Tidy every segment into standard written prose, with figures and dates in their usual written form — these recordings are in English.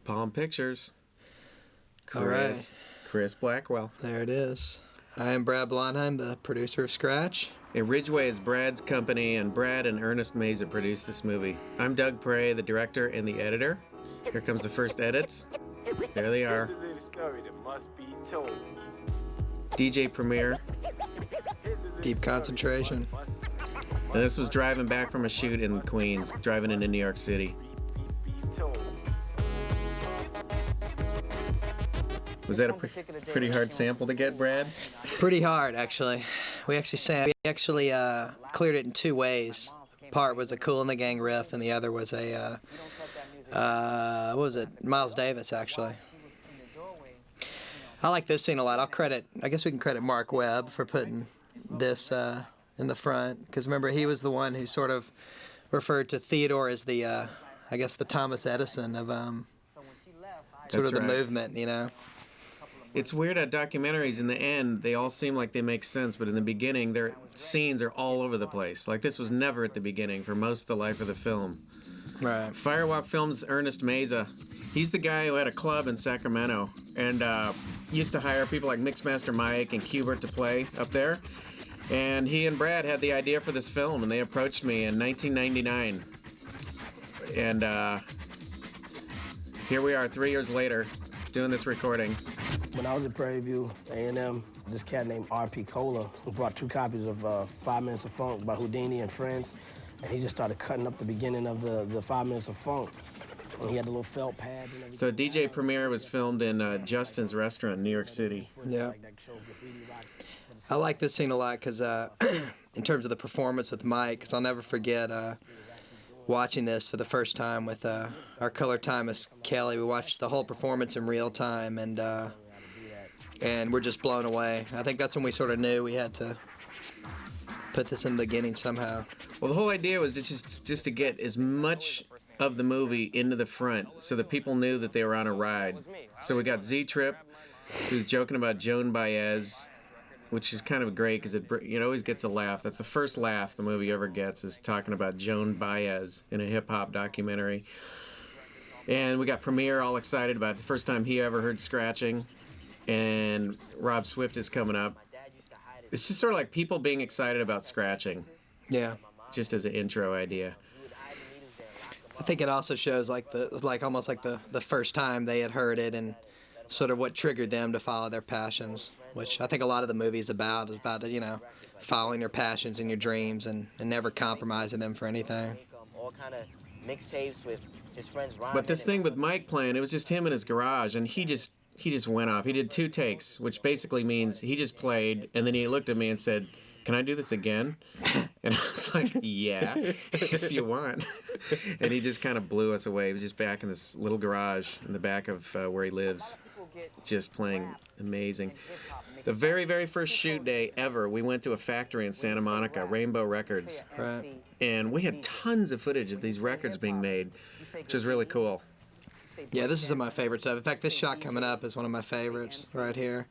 Palm Pictures. All right. Chris Blackwell. There it is. I am Brad Blondheim, the producer of Scratch. And Ridgeway is Brad's company, and Brad and Ernest Meza produced this movie. I'm Doug Prey, the director and the editor. Here comes the first edits. There they are. DJ Premier. Deep concentration. And this was driving back from a shoot in Queens, driving into New York City. Was that a pretty hard sample to get, Brad? Pretty hard, actually. We actually cleared it in two ways. Part was a Kool and the Gang riff, and the other was a what was it? Miles Davis, actually. I like this scene a lot. I guess we can credit Mark Webb for putting this in the front, because remember, he was the one who sort of referred to Theodore as the, I guess, the Thomas Edison of sort of the movement, you know. It's weird at documentaries, in the end, they all seem like they make sense, but in the beginning, their scenes are all over the place. Like, this was never at the beginning for most of the life of the film. Right. Firewalk Films' Ernest Meza, he's the guy who had a club in Sacramento and used to hire people like Mixmaster Mike and Qbert to play up there. And he and Brad had the idea for this film, and they approached me in 1999. And here we are 3 years later doing this recording. When I was at Prairie View, A&M, this cat named R.P. Cola, who brought 2 copies of 5 Minutes of Funk by Houdini and Friends, and he just started cutting up the beginning of the 5 Minutes of Funk. And he had the little felt pad and everything. So DJ Premier was filmed in Justin's Restaurant in New York City. Yeah. I like this scene a lot because in terms of the performance with Mike, because I'll never forget watching this for the first time with our color timist Kelly. We watched the whole performance in real time, and we're just blown away. I think that's when we sort of knew we had to put this in the beginning somehow. Well, the whole idea was just to get as much of the movie into the front so that people knew that they were on a ride. So we got Z-Trip, who's joking about Joan Baez, which is kind of great because it always gets a laugh. That's the first laugh the movie ever gets, is talking about Joan Baez in a hip-hop documentary. And we got Premier all excited about it. The first time he ever heard scratching. And Rob Swift is coming up. It's just sort of like people being excited about scratching. Yeah. Just as an intro idea. I think it also shows almost like the first time they had heard it and sort of what triggered them to follow their passions, which I think a lot of the movie is about, following your passions and your dreams and never compromising them for anything. All kind of mixtapes with his friends. But this thing with Mike playing, it was just him in his garage, and he just went off. He did 2 takes, which basically means he just played, and then he looked at me and said, "Can I do this again?" And I was like, "Yeah, if you want." And he just kind of blew us away. He was just back in this little garage in the back of where he lives, just playing amazing. The very, very first shoot day ever, we went to a factory in Santa Monica, Rainbow Records. Right. And we had tons of footage of these records being made, which was really cool. Yeah, this is my favorite stuff. In fact, this shot coming up is one of my favorites right here.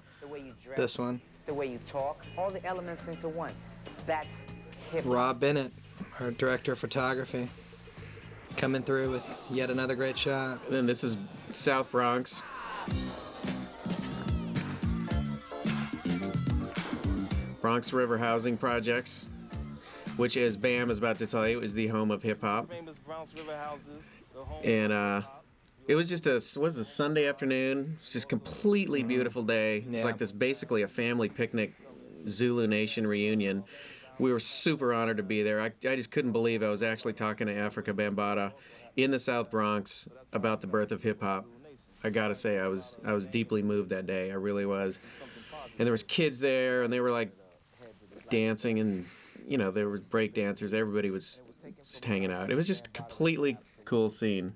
This one. The way you talk, all the elements into one. That's hip. Rob Bennett, our director of photography, coming through with yet another great shot. And then this is South Bronx. Bronx River Housing Projects, which, as Bam is about to tell you, is the home of hip-hop. And it was just a Sunday afternoon. It was just a completely beautiful day. It was like this, basically a family picnic, Zulu Nation reunion. We were super honored to be there. I just couldn't believe I was actually talking to Afrika Bambaataa in the South Bronx about the birth of hip-hop. I gotta say, I was deeply moved that day. I really was. And there was kids there, and they were like dancing, and there were break dancers. Everybody was just hanging out. It was just a completely cool scene.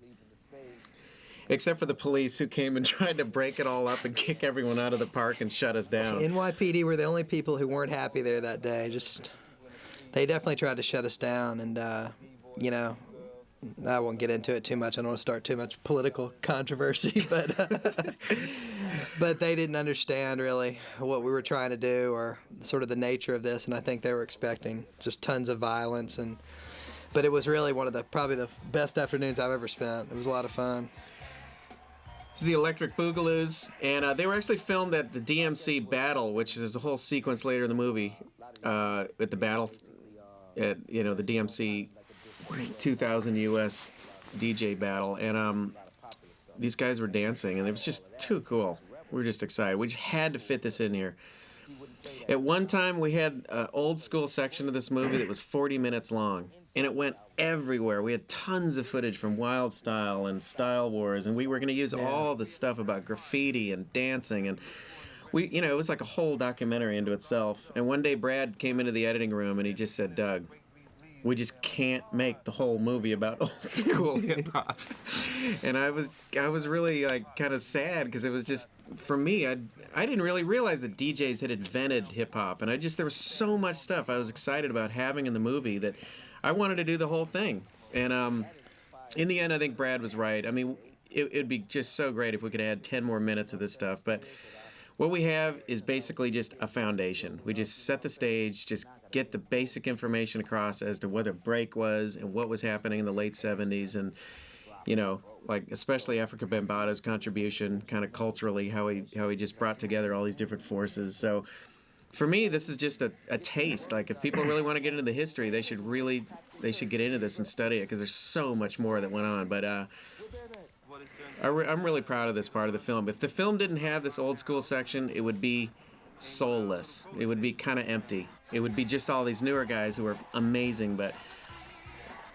Except for the police, who came and tried to break it all up and kick everyone out of the park and shut us down. NYPD were the only people who weren't happy there that day. They definitely tried to shut us down, and I won't get into it too much. I don't want to start too much political controversy, but they didn't understand really what we were trying to do or sort of the nature of this, and I think they were expecting just tons of violence. But it was really one of probably the best afternoons I've ever spent. It was a lot of fun. It's the Electric Boogaloo's, and they were actually filmed at the DMC Battle, which is a whole sequence later in the movie. At the battle, at the DMC 2000 US DJ battle, and these guys were dancing, and it was just too cool. We were just excited. We just had to fit this in here. At one time, we had an old school section of this movie that was 40 minutes long, and it went everywhere. We had tons of footage from Wild Style and Style Wars, and we were going to use all the stuff about graffiti and dancing, and it was like a whole documentary into itself. And one day, Brad came into the editing room, and he just said, "Doug, we just can't make the whole movie about old school hip hop." And I was really kind of sad, because it was just, for me, I didn't really realize that DJs had invented hip hop, and there was so much stuff I was excited about having in the movie that I wanted to do the whole thing. And in the end, I think Brad was right. I mean, it'd be just so great if we could add 10 more minutes of this stuff, but what we have is basically just a foundation. We just set the stage, just get the basic information across as to what a break was and what was happening in the late 70s, and especially Afrika Bambaata's contribution kind of culturally, how he just brought together all these different forces. So for me, this is just a taste. Like, if people really want to get into the history, they should get into this and study it, because there's so much more that went on. But I'm really proud of this part of the film. If the film didn't have this old school section, it would be soulless. It would be kind of empty. It would be just all these newer guys who are amazing, but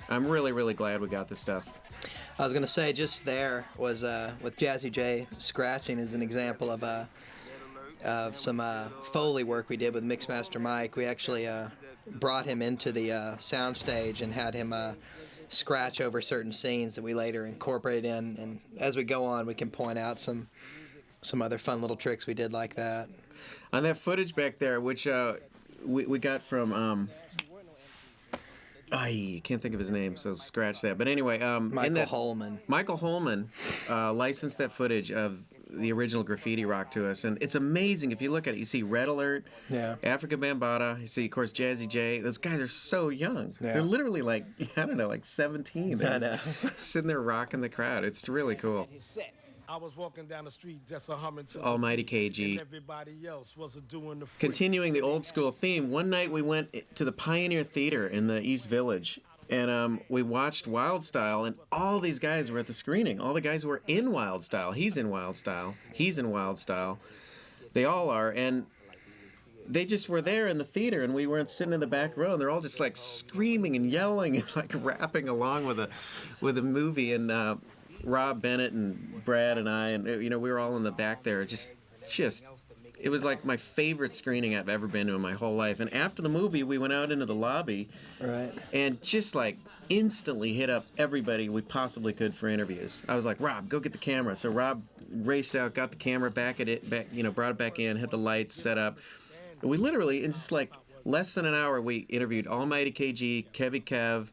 I'm really, really glad we got this stuff. I was going to say, just there was, with Jazzy J scratching as an example of some Foley work we did with Mixmaster Mike. We actually brought him into the soundstage and had him scratch over certain scenes that we later incorporated in. And as we go on, we can point out some other fun little tricks we did like that. On that footage back there, which we got from... I can't think of his name, so scratch that. But anyway, Michael Holman. Michael Holman licensed that footage of the original Graffiti Rock to us, and it's amazing. If you look at it, you see Red Alert, Afrika Bambaataa, you see, of course, Jazzy J. Those guys are so young. Yeah. They're literally like 17. They're I know. sitting there rocking the crowd. It's really cool. I was walking down the street, just a humming to Almighty KG. Everybody else was doing the Continuing the old school theme, one night we went to the Pioneer Theater in the East Village, and we watched Wild Style, and all these guys were at the screening. All the guys who were in Wild Style. He's in Wild Style. He's in Wild Style. They all are, and they just were there in the theater, and we weren't sitting in the back row, and they're all just like screaming and yelling and like rapping along with the movie, and Rob Bennett and Brad and I, and we were all in the back there. Just it was like my favorite screening I've ever been to in my whole life. And after the movie, we went out into the lobby, and just like instantly hit up everybody we possibly could for interviews. I was like, "Rob, go get the camera." So Rob raced out, got the camera brought it back in, hit the lights, set up. And we literally, in just like less than an hour, we interviewed Almighty KG, Kevy Kev,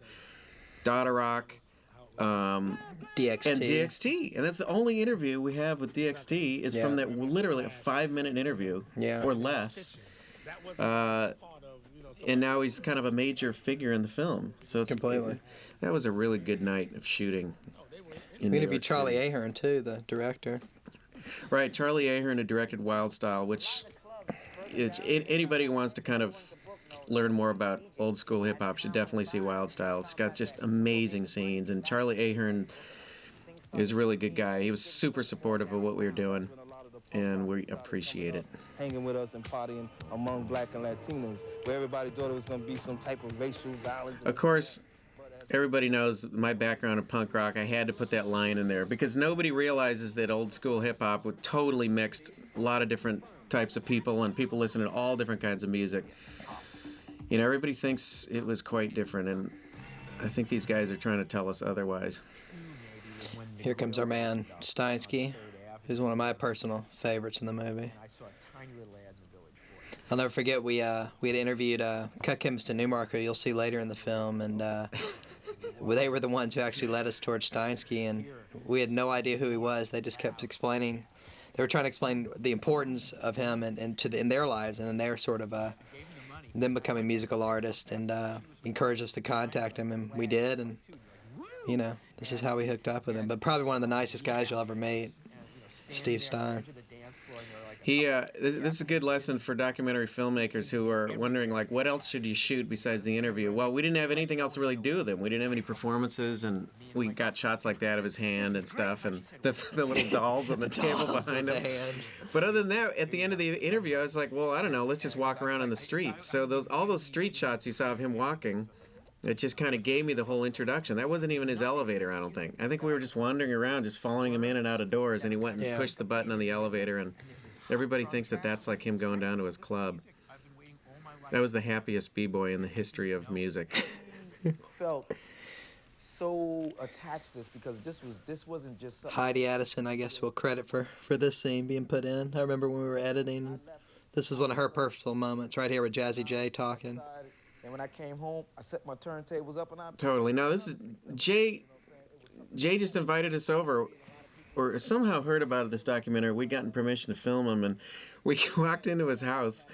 Dada Rock, DXT. And DXT. And that's the only interview we have with DXT is from that literally a 5-minute interview or less. And now he's kind of a major figure in the film. So it's completely. That was a really good night of shooting. We interviewed Charlie Ahern too, the director. Right, Charlie Ahern had directed Wild Style, which anybody who wants to kind of learn more about old school hip hop should definitely see Wild Style. It's got just amazing scenes, and Charlie Ahern is a really good guy. He was super supportive of what we were doing, and we appreciate it. Hanging with us and partying among Black and Latinos, where everybody thought it was going to be some type of racial violence. Of course, everybody knows my background in punk rock. I had to put that line in there because nobody realizes that old school hip hop was totally mixed, a lot of different types of people, and people listen to all different kinds of music. Everybody thinks it was quite different, and I think these guys are trying to tell us otherwise. Here comes our man, Steinsky, who's one of my personal favorites in the movie. I'll never forget, we had interviewed Cut Chemist and Newmarket, you'll see later in the film, and they were the ones who actually led us towards Steinsky, and we had no idea who he was. They just kept explaining. They were trying to explain the importance of him and in their lives, and in their sort of... them becoming musical artists, and encouraged us to contact him, and we did, and this is how we hooked up with him. But probably one of the nicest guys you'll ever meet. Steve Stein. This is a good lesson for documentary filmmakers who are wondering, like, what else should you shoot besides the interview? Well, we didn't have anything else to really do with him. We didn't have any performances, and we got shots like that of his hand and stuff, and the little dolls on the table behind him. But other than that, at the end of the interview, I was like, well, I don't know, let's just walk around on the streets. So all those street shots you saw of him walking, it just kind of gave me the whole introduction. That wasn't even his elevator, I don't think. I think we were just wandering around, just following him in and out of doors, and he went and pushed the button on the elevator, and everybody thinks that that's like him going down to his club. That was the happiest b-boy in the history of music. Felt so attached to this because this wasn't just something. Heidi Addison, I guess, will credit for this scene being put in. I remember when we were editing. This is one of her personal moments right here with Jazzy J talking. And when I came home, I set my turntables up and I Totally. No, this is Jay just invited us over, or somehow heard about this documentary. We'd gotten permission to film him, and we walked into his house,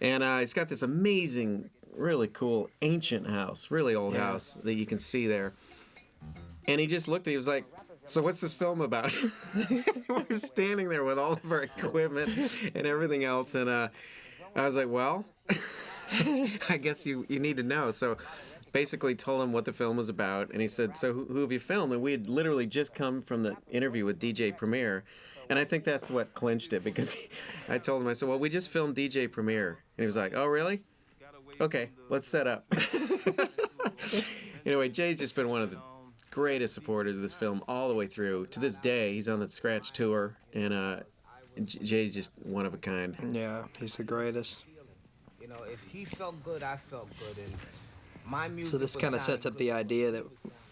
and he's got this amazing, really cool, ancient house, really old house that you can see there. And he just looked at me, he was like, so what's this film about? We were standing there with all of our equipment and everything else, and I was like, well, I guess you need to know. So basically told him what the film was about, and he said, so who have you filmed? And we had literally just come from the interview with DJ Premier, and I think that's what clinched it, because I told him, I said, well, we just filmed DJ Premier. And he was like, oh, really? Okay, let's set up. Anyway, Jay's just been one of the greatest supporters of this film all the way through. To this day, he's on the Scratch tour, and Jay's just one of a kind. Yeah, he's the greatest. You know, if he felt good, I felt good, and my music. So this kind of sets up the idea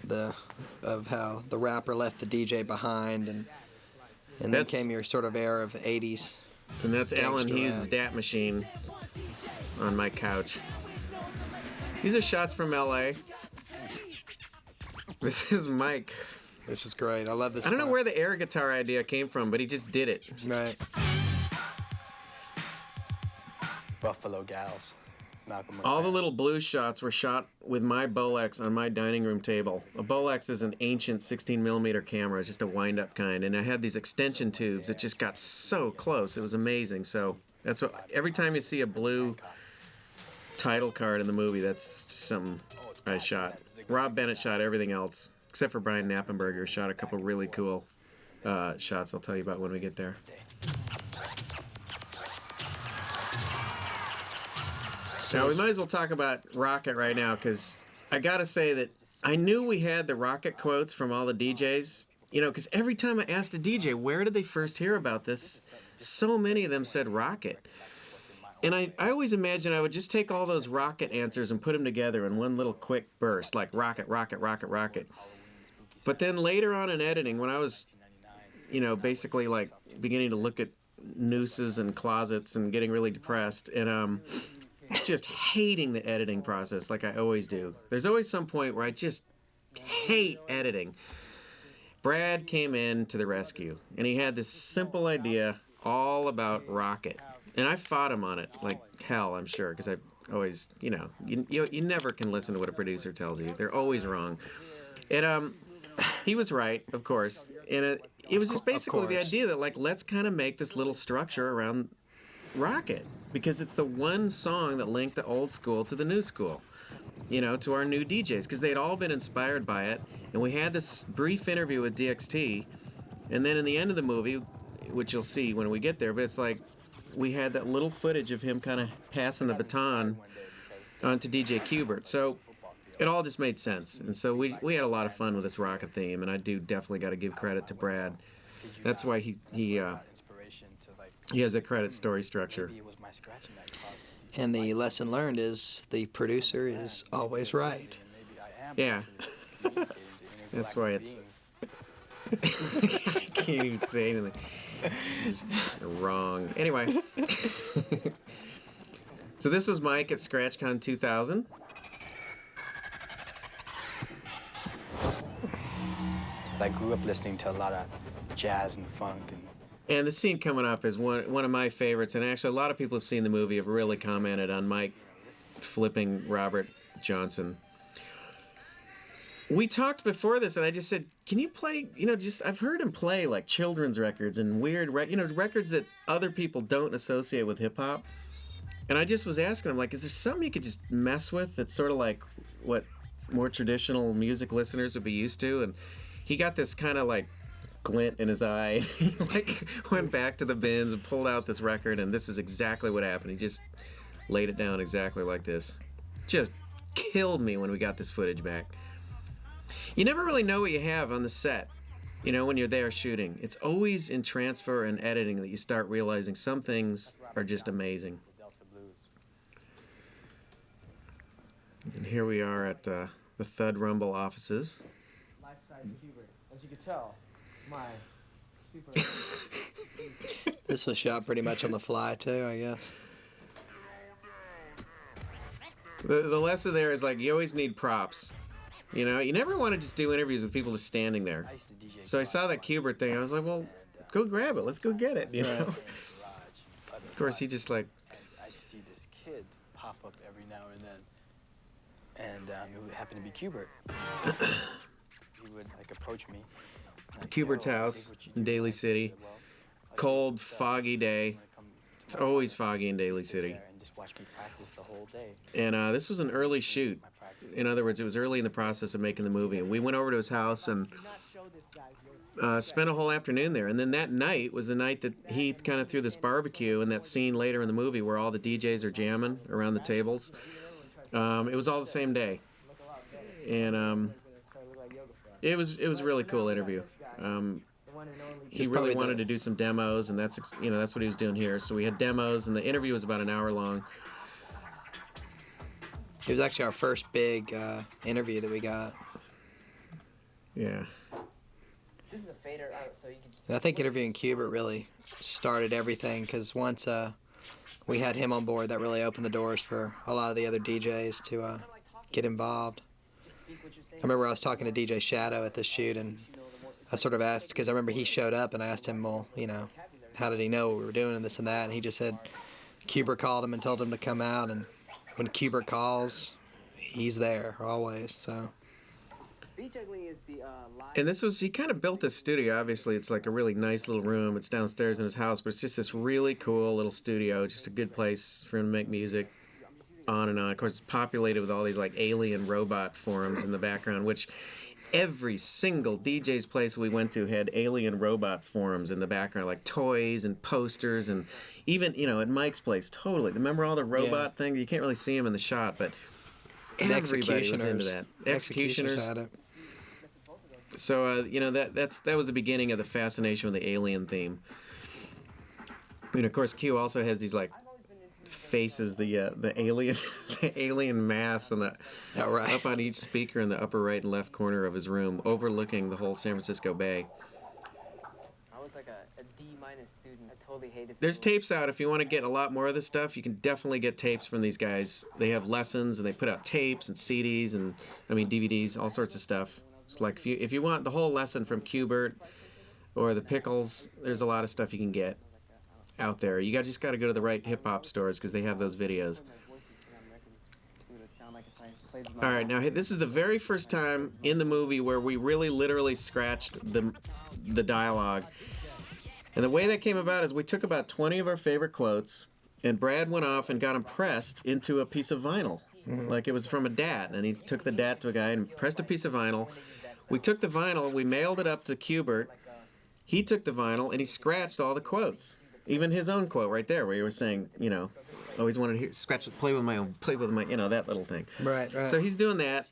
that of how the rapper left the DJ behind, and then came your sort of era of '80s. And that's Alan Hughes' DAT machine on my couch. These are shots from LA. This is Mike. This is great. I love this. I don't know where the air guitar idea came from, but he just did it. Right. Buffalo Gals. Malcolm McLaren. All the little blues shots were shot with my Bolex on my dining room table. A Bolex is an ancient 16mm camera, it's just a wind-up kind, and I had these extension tubes that just got so close. It was amazing. So that's what every time you see a blue title card in the movie, that's just something I shot. Rob Bennett shot everything else, except for Brian Knappenberger, shot a couple really cool shots I'll tell you about when we get there. Now, we might as well talk about Rocket right now, because I got to say that I knew we had the Rocket quotes from all the DJs, you know, because every time I asked a DJ, where did they first hear about this, so many of them said Rocket. And I always imagined I would just take all those Rocket answers and put them together in one little quick burst, like Rocket, Rocket, Rocket, Rocket. But then later on in editing, when I was, you know, basically like beginning to look at nooses and closets and getting really depressed, and just hating the editing process like I always do. There's always some point where I just hate editing. Brad came in to the rescue, and he had this simple idea all about Rocket. And I fought him on it like hell, I'm sure, because I always, you know, you never can listen to what a producer tells you. They're always wrong. And he was right, of course. And it was just basically the idea that, like, let's kind of make this little structure around Rocket, because it's the one song that linked the old school to the new school, you know, to our new DJs, because they'd all been inspired by it. And we had this brief interview with DXT, and then in the end of the movie, which you'll see when we get there, but it's like we had that little footage of him kind of passing the baton onto DJ Qbert. So it all just made sense. And so we had a lot of fun with this Rocket theme, and I do definitely got to give credit to Brad. That's why he has a credit story structure. And the lesson learned is the producer is always right. Yeah. That's why it's... I can't even say anything. Just wrong. Anyway. So this was Mike at ScratchCon 2000. I grew up listening to a lot of jazz and funk, and the scene coming up is one of my favorites, and actually a lot of people have seen the movie, have really commented on Mike flipping Robert Johnson. We talked before this, and I just said, "Can you play? I've heard him play like children's records and weird, records that other people don't associate with hip hop." And I just was asking him, like, is there something you could just mess with that's sort of like what more traditional music listeners would be used to? And he got this kind of like glint in his eye. He like went back to the bins and pulled out this record, and this is exactly what happened. He just laid it down exactly like this. Just killed me when we got this footage back. You never really know what you have on the set, when you're there shooting. It's always in transfer and editing that you start realizing some things are just amazing. And here we are at the Thud Rumble offices. Life-size Hubert. As you can tell, my super... This was shot pretty much on the fly, too, I guess. The lesson there is, like, you always need props. You never want to just do interviews with people just standing there. So I saw that Kubert thing. I was like, well, go grab it. Let's go get it, Of course, he just, like... I'd see this kid pop up every now and then. And it would happen to be Kubert. He would, like, approach me. Like, Kubert's house in Daly City. Cold, foggy day. It's always foggy in Daly City. And just watch me practice the whole day. And this was an early shoot. In other words, it was early in the process of making the movie. And we went over to his house and spent a whole afternoon there. And then that night was the night that he kind of threw this barbecue in that scene later in the movie where all the DJs are jamming around the tables. It was all the same day. And it was a really cool interview. He really wanted to do some demos, and that's what he was doing here. So we had demos, and the interview was about an hour long. It was actually our first big interview that we got. Yeah. This is a fader out, so you can... And I think interviewing Kubert really started everything, because once we had him on board, that really opened the doors for a lot of the other DJs to get involved. I remember I was talking to DJ Shadow at this shoot, and I sort of asked, because I remember he showed up, and I asked him, well, how did he know what we were doing and this and that, and he just said Kubert called him and told him to come out, and when Kubert calls, he's there always, so... And he kind of built this studio. Obviously, it's like a really nice little room. It's downstairs in his house, but it's just this really cool little studio. Just a good place for him to make music, on and on. Of course, it's populated with all these like alien robot forums in the background, which every single DJ's place we went to had alien robot forums in the background, like toys and posters, and even, at Mike's place, totally. Remember all the robot things? You can't really see them in the shot, but everybody was into that. Executioners had it. So that was the beginning of the fascination with the alien theme. Of course, Q also has these like faces, the alien the alien mass on the up on each speaker in the upper right and left corner of his room, overlooking the whole San Francisco Bay. I was like a D- student. I totally hated. There's tapes out if you want to get a lot more of this stuff. You can definitely get tapes from these guys. They have lessons and they put out tapes and CDs and DVDs, all sorts of stuff. It's like if you want the whole lesson from Kubert or the Pickles, there's a lot of stuff you can get out there. You just got to go to the right hip hop stores because they have those videos. All right, now this is the very first time in the movie where we really literally scratched the dialogue. And the way that came about is we took about 20 of our favorite quotes, and Brad went off and got them pressed into a piece of vinyl. Like it was from a DAT, and he took the DAT to a guy and pressed a piece of vinyl. We took the vinyl, we mailed it up to Kubert. He took the vinyl, and he scratched all the quotes. Even his own quote right there, where he was saying, always wanted to hear, play with my, that little thing. Right. So he's doing that.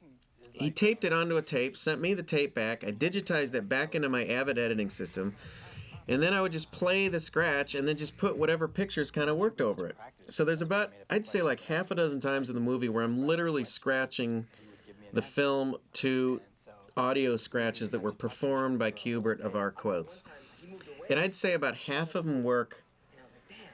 He taped it onto a tape, sent me the tape back. I digitized that back into my Avid editing system. And then I would just play the scratch and then just put whatever pictures kind of worked over it. So there's about, I'd say like half a dozen times in the movie where I'm literally scratching the film to audio scratches that were performed by Kubert of our quotes. And I'd say about half of them work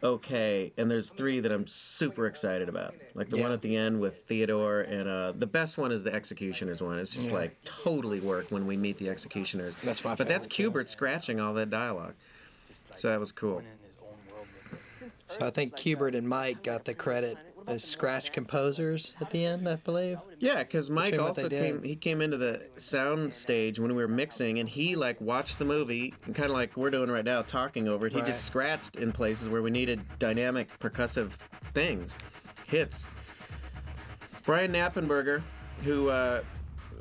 okay, and there's 3 that I'm super excited about. Like the one at the end with Theodore, and the best one is the Executioners one. It's just like totally worked when we meet the Executioners. That's my But that's favorite, Kubert scratching all that dialogue. So that was cool. So I think Kubert and Mike got the credit as scratch composers at the end, I believe. Yeah, because Mike Between what also they did. came into the sound stage when we were mixing, and he like watched the movie and kind of like we're doing right now, talking over it. He Right. just scratched in places where we needed dynamic percussive things, hits. Brian Knappenberger, who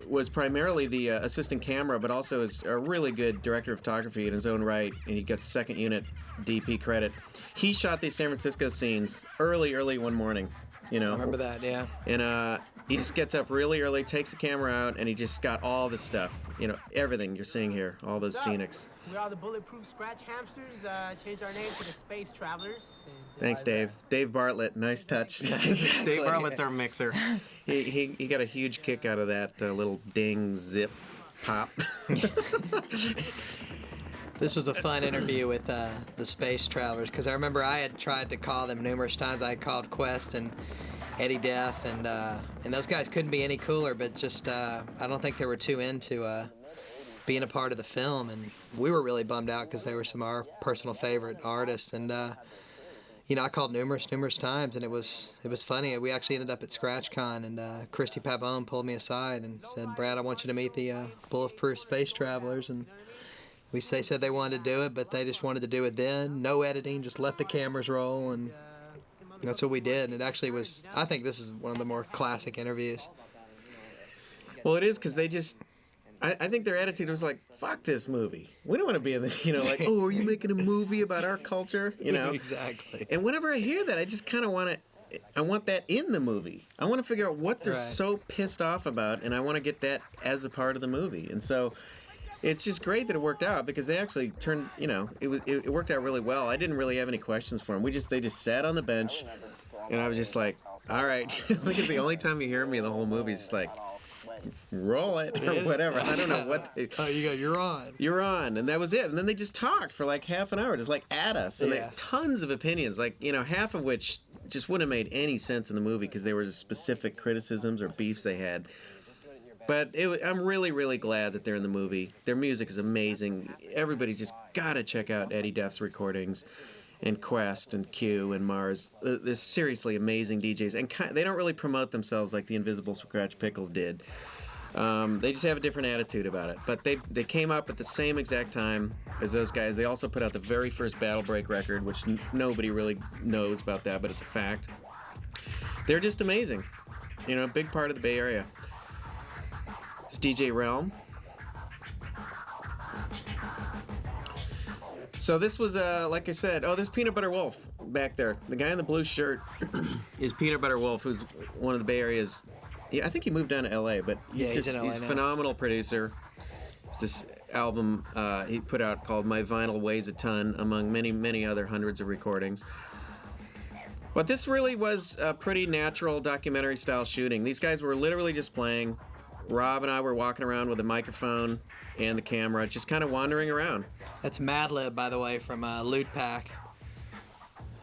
was primarily the assistant camera, but also is a really good director of photography in his own right, and he got second unit DP credit. He shot these San Francisco scenes early one morning. You know, I remember that, yeah. and he just gets up really early, takes the camera out, and he just got all the stuff. You know, everything you're seeing here, all those scenics. We are the Bulletproof Scratch Hamsters. Changed our name to the Space Travelers. Thanks, Dave. Dave Bartlett, nice touch. Dave Bartlett's our mixer. He got a huge kick out of that little ding zip pop. This was a fun interview with the Space Travelers, because I remember I had tried to call them numerous times. I had called Quest and Eddie Death, and those guys couldn't be any cooler, but just I don't think they were too into being a part of the film, and we were really bummed out because they were some of our personal favorite artists, and you know, I called numerous times, and it was funny. We actually ended up at ScratchCon, and Christy Pavone pulled me aside and said, "Brad, I want you to meet the Bulletproof Space Travelers," and they said they wanted to do it, but they just wanted to do it then, no editing, just let the cameras roll, and that's what we did. And it actually was, I think this is one of the more classic interviews. Well, it is because they just, I think their attitude was like, fuck this movie. We don't want to be in this, you know, like, oh, are you making a movie about our culture? You know? Exactly. And whenever I hear that, I just kind of want to, I want that in the movie. I want to figure out what they're Right. so pissed off about, and I want to get that as a part of the movie. And so it's just great that it worked out because they actually turned, you know, it worked out really well. I didn't really have any questions for them. They just sat on the bench, and I was just like, all right. Like it's the only time you hear me in the whole movie is just like, roll it or whatever. I don't know what. You're on. You're on, and that was it. And then they just talked for like half an hour, just like at us, and they Yeah. had tons of opinions, like, you know, half of which just wouldn't have made any sense in the movie because they were just specific criticisms or beefs they had. But I'm really, really glad that they're in the movie. Their music is amazing. Everybody's just gotta check out Eddie Duff's recordings, and Quest and Q and Mars. They're seriously amazing DJs, and they don't really promote themselves like the Invisible Scratch Pickles did. They just have a different attitude about it. But they came up at the same exact time as those guys. They also put out the very first Battle Break record, which nobody really knows about that, but it's a fact. They're just amazing. You know, a big part of the Bay Area. It's DJ Realm. So this was, like I said, there's Peanut Butter Wolf back there. The guy in the blue shirt is Peanut Butter Wolf, who's one of the Bay Area's. Yeah, I think he moved down to L.A., but he's in LA he's a now. phenomenal producer. It's this album he put out called My Vinyl Weighs a Ton, among many, many other hundreds of recordings. But this really was a pretty natural documentary-style shooting. These guys were literally just playing. Rob and I were walking around with a microphone and the camera, just kind of wandering around. That's Madlib, by the way, from Loot Pack.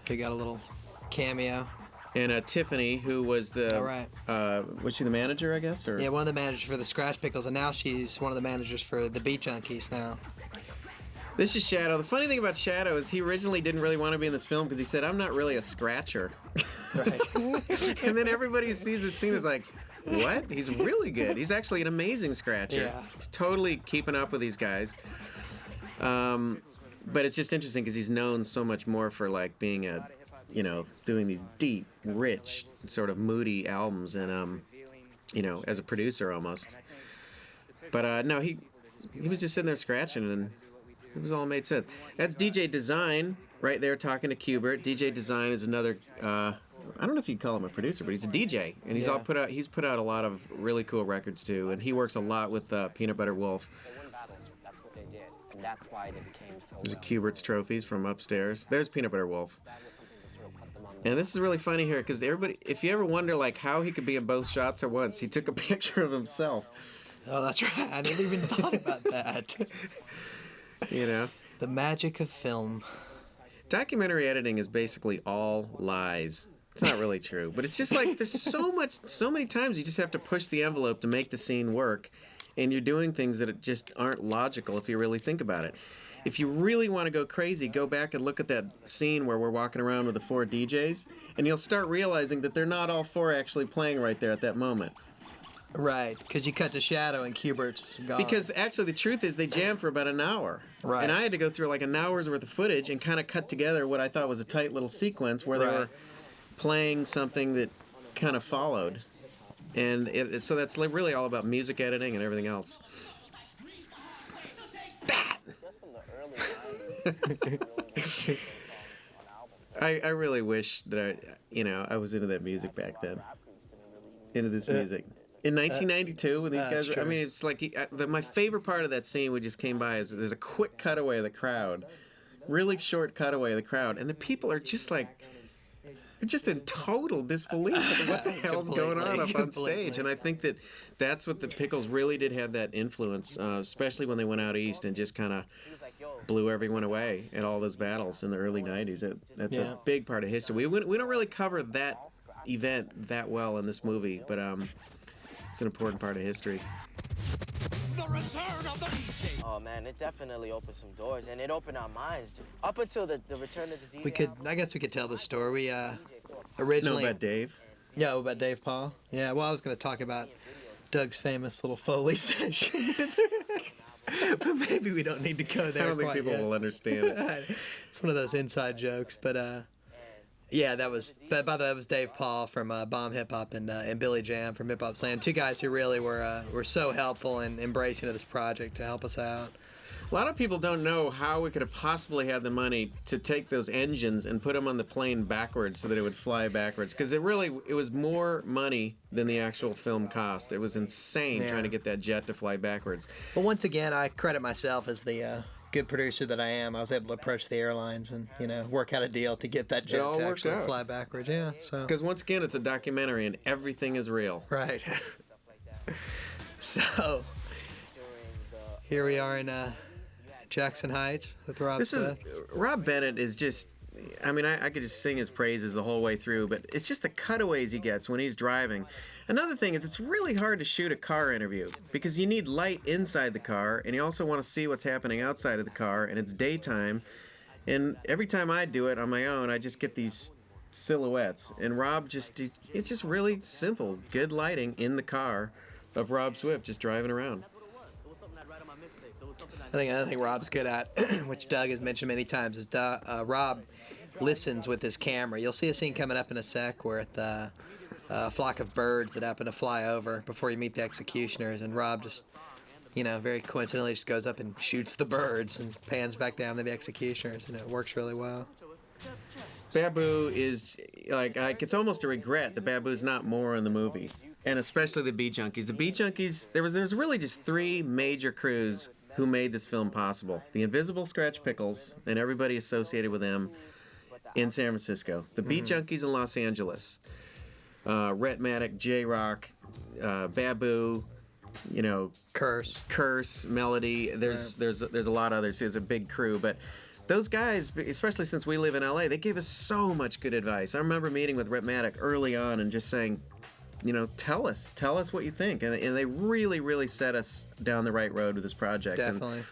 He got a little cameo. And Tiffany, who was the... All right. Was she the manager, I guess? Or? Yeah, one of the managers for the Scratch Pickles, and now she's one of the managers for the Beat Junkies now. This is Shadow. The funny thing about Shadow is he originally didn't really want to be in this film because he said, I'm not really a scratcher. Right. And then everybody who sees this scene is like, what? He's really good. He's actually an amazing scratcher. Yeah. He's totally keeping up with these guys. But it's just interesting because he's known so much more for like being a, you know, doing these deep, rich, sort of moody albums and, you know, as a producer almost. But no, he was just sitting there scratching and it was all made sense. That's DJ Design right there talking to Qbert. DJ Design is another, I don't know if you'd call him a producer, but he's a DJ, and he's he's put out a lot of really cool records too, and he works a lot with Peanut Butter Wolf. That's what they did, and that's why they became so. There's a Qbert's trophies from upstairs. There's Peanut Butter Wolf. And this is really funny here because everybody, if you ever wonder like how he could be in both shots at once, he took a picture of himself. Oh, that's right. I never even thought about that. You know, the magic of film. Documentary editing is basically all lies. It's not really true, but it's just like there's so many times you just have to push the envelope to make the scene work, and you're doing things that just aren't logical if you really think about it. if you really want to go crazy, go back and look at that scene where we're walking around with the 4 DJs, and you'll start realizing that they're not all 4 actually playing right there at that moment. Right, because you cut to shadow and Kubert's gone. Because actually the truth is they jammed for about an hour. Right. And I had to go through like an hour's worth of footage and kind of cut together what I thought was a tight little sequence where they were playing something that kind of followed. And so that's like really all about music editing and everything else. I really wish that I was into that music back then. Into this music. In 1992, when these guys were, I mean, it's like, my favorite part of that scene we just came by is there's a quick cutaway of the crowd. Really short cutaway of the crowd. And the people are just like, they're just in total disbelief of what the hell's going on up on stage. And I think that's what the Pickles really did have that influence, especially when they went out east and just kind of blew everyone away at all those battles in the early 90s. That's a big part of history. We don't really cover that event that well in this movie, but it's an important part of history. The return of the DJ. Oh man, it definitely opened some doors, and it opened our minds up until the return of the DJ. I guess we could tell the story. We originally. No, about Dave. Yeah, about Dave Paul. Yeah, well, I was going to talk about Doug's famous little Foley session. But maybe we don't need to go there. I don't think people will understand it. It's one of those inside jokes, but yeah, that was Dave Paul from Bomb Hip Hop and Billy Jam from Hip Hop Slam. 2 guys who really were so helpful and embracing of this project to help us out. A lot of people don't know how we could have possibly had the money to take those engines and put them on the plane backwards so that it would fly backwards. Because it was more money than the actual film cost. It was insane trying to get that jet to fly backwards. But once again, I credit myself as the good producer that I am. I was able to approach the airlines and work out a deal to get that jet to actually fly backwards. Yeah, so because once again, it's a documentary and everything is real. Right. So here we are in Jackson Heights with Rob Smith. Rob Bennett is just, I mean, I could just sing his praises the whole way through, but it's just the cutaways he gets when he's driving. Another thing is it's really hard to shoot a car interview because you need light inside the car and you also want to see what's happening outside of the car, and it's daytime. And every time I do it on my own, I just get these silhouettes. And Rob it's just really simple. Good lighting in the car of Rob Swift just driving around. I think Rob's good at, which Doug has mentioned many times, is Rob listens with his camera. You'll see a scene coming up in a sec where it's a flock of birds that happen to fly over before you meet the executioners, and Rob just, very coincidentally just goes up and shoots the birds and pans back down to the executioners, and it works really well. Babu is, like it's almost a regret that Babu's not more in the movie, and especially the Beat Junkies. The Beat Junkies, there was really just 3 major crews who made this film possible. The Invisible Scratch Pickles and everybody associated with them in San Francisco. The Beat Junkies in Los Angeles. Rhetmatic, J-Rock, Babu, Curse, Melody. There's a lot of others. There's a big crew, but those guys, especially since we live in LA, they gave us so much good advice. I remember meeting with Rhetmatic early on and just saying, tell us what you think. And they really, really set us down the right road with this project. Definitely. And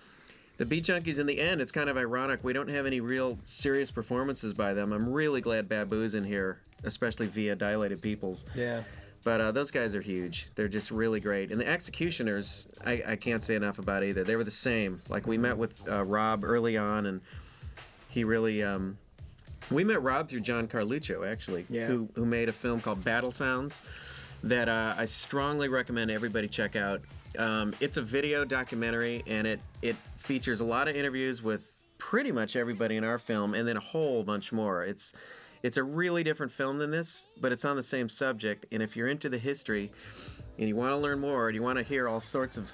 the Beat Junkies, in the end, it's kind of ironic. We don't have any real serious performances by them. I'm really glad Babu's in here, especially via Dilated Peoples. Yeah. But those guys are huge. They're just really great. And the Executioners, I can't say enough about either. They were the same. Like, we met with Rob early on, and he really... we met Rob through John Carluccio, actually, who made a film called Battle Sounds that I strongly recommend everybody check out. It's a video documentary, and it features a lot of interviews with pretty much everybody in our film, and then a whole bunch more. It's a really different film than this, but it's on the same subject, and if you're into the history and you want to learn more, and you want to hear all sorts of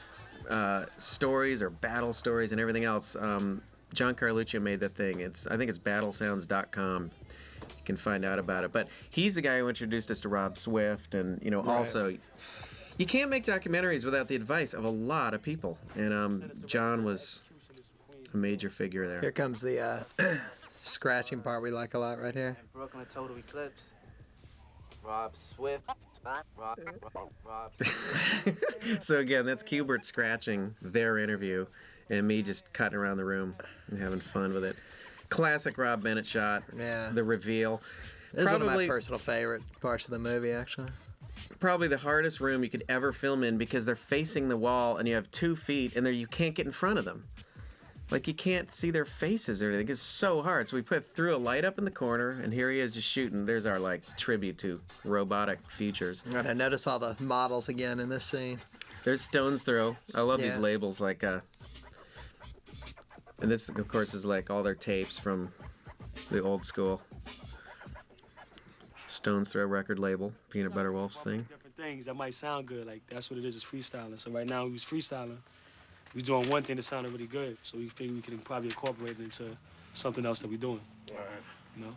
stories or battle stories and everything else, John Carluccio made that thing. I think it's battlesounds.com. You can find out about it. But he's the guy who introduced us to Rob Swift, and also you can't make documentaries without the advice of a lot of people, and John was a major figure there. Here comes the scratching part we like a lot right here. Brooklyn Total Eclipse. Rob Swift. Rob. So again, that's Kubert scratching their interview, and me just cutting around the room and having fun with it. Classic Rob Bennett shot. Yeah. The reveal. This is one of my personal favorite parts of the movie, actually. Probably the hardest room you could ever film in because they're facing the wall and you have 2 feet and you can't get in front of them. Like, you can't see their faces or anything. It's so hard. So we threw a light up in the corner, and here he is just shooting. There's our, like, tribute to robotic features. And I noticed all the models again in this scene. There's Stone's Throw. I love these labels, like, and this, of course, is, like, all their tapes from the old school Stone's Throw record label, Peanut Butter Wolf's thing. Different things that might sound good, like, that's what it is freestyling. So right now, we was freestyling. We was doing one thing that sounded really good, so we figured we could probably incorporate it into something else that we're doing. All right. You know?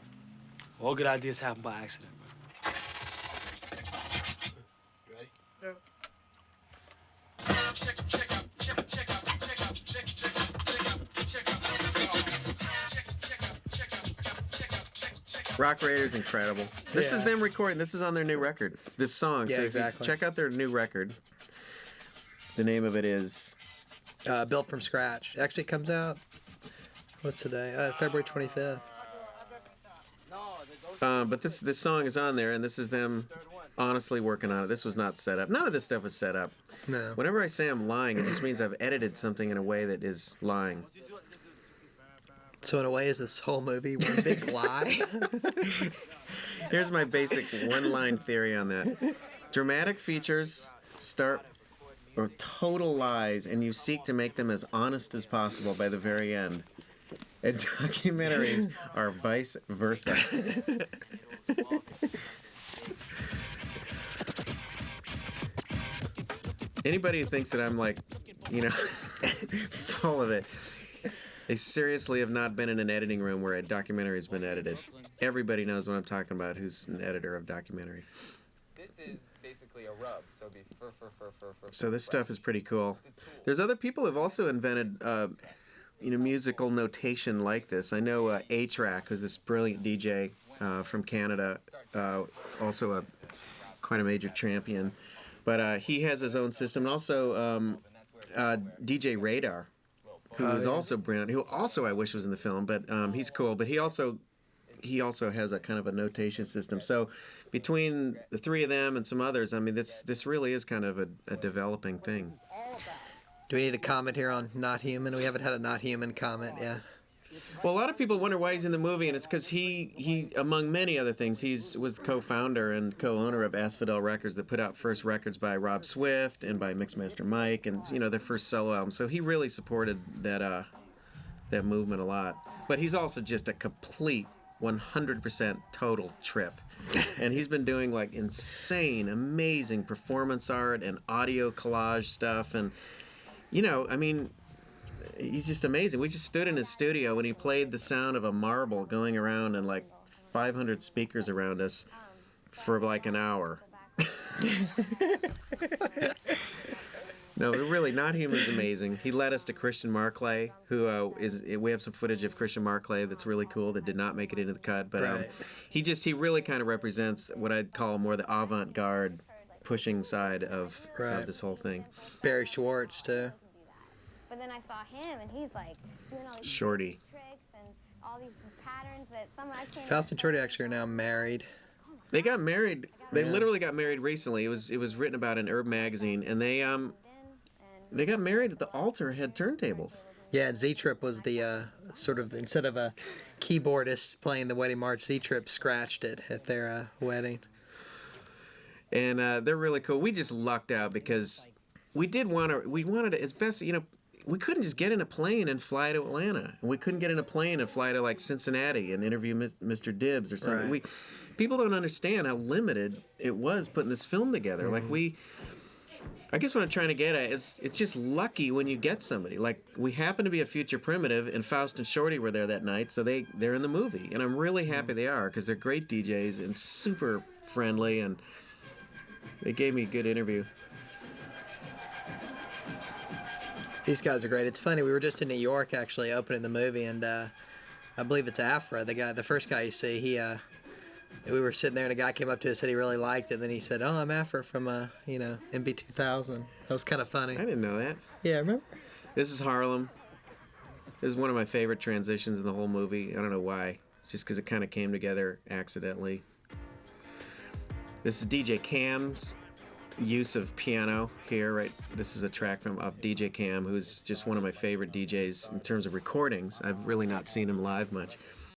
All good ideas happen by accident, bro. Ready? Rock Raiders, incredible. This is them recording. This is on their new record. This song. Yeah, so exactly. Check out their new record. The name of it is Built from Scratch. Actually, it comes out. What's today? February 25th. But this song is on there, and this is them honestly working on it. This was not set up. None of this stuff was set up. No. Whenever I say I'm lying, it just means I've edited something in a way that is lying. So in a way, is this whole movie one big lie? Here's my basic one-line theory on that. Dramatic features are total lies, and you seek to make them as honest as possible by the very end. And documentaries are vice versa. Anybody who thinks that I'm like, full of it, they seriously have not been in an editing room where a documentary has been edited. Everybody knows what I'm talking about who's an editor of documentary. This is basically a rub, so it'd be So this stuff is pretty cool. There's other people who've also invented, musical notation like this. I know A-Track, who's this brilliant DJ from Canada, also quite a major champion. But he has his own system. And also DJ Radar, who is also brilliant, who also I wish was in the film, but he's cool. But he also has a kind of a notation system. So between the three of them and some others, I mean, this really is kind of a developing thing. Do we need a comment here on Not Human? We haven't had a Not Human comment yet. Well, a lot of people wonder why he's in the movie, and it's because he, among many other things, was the co-founder and co-owner of Asphodel Records that put out first records by Rob Swift and by Mixmaster Mike, and their first solo album. So he really supported that movement a lot. But he's also just a complete 100% total trip. And he's been doing like insane, amazing performance art and audio collage stuff, and I mean, he's just amazing. We just stood in his studio when he played the sound of a marble going around and like 500 speakers around us for like an hour. No, really, Not Human's amazing. He led us to Christian Marclay, who we have some footage of Christian Marclay that's really cool that did not make it into the cut, but he really kind of represents what I'd call more the avant-garde pushing side of this whole thing. Barry Schwartz too. But then I saw him, and he's like doing all these Shorty tricks and all these patterns that some I can't. Faust and Shorty actually are now married. They got married. They literally got married recently. It was written about in Herb magazine, and they got married at the altar. Had turntables. Yeah, and Z-Trip was the sort of, instead of a keyboardist playing the wedding march, Z-Trip scratched it at their wedding. And they're really cool. We just lucked out because we wanted to, as best, we couldn't just get in a plane and fly to Atlanta. And we couldn't get in a plane and fly to like Cincinnati and interview Mr. Dibbs or something. Right. People don't understand how limited it was putting this film together. Mm-hmm. Like I guess what I'm trying to get at is it's just lucky when you get somebody. Like we happen to be at Future Primitive, and Faust and Shorty were there that night, so they're in the movie. And I'm really happy they are because they're great DJs and super friendly, and they gave me a good interview. These guys are great. It's funny, we were just in New York actually opening the movie, and I believe it's Afra, the first guy you see. We were sitting there, and a guy came up to us, said he really liked it, and then he said, "Oh, I'm Afra from MB2000." That was kind of funny. I didn't know that. Yeah, remember? This is Harlem. This is one of my favorite transitions in the whole movie. I don't know why, just because it kind of came together accidentally. This is DJ Cam's use of piano here, right? This is a track of DJ Cam, who's just one of my favorite DJs in terms of recordings. I've really not seen him live much.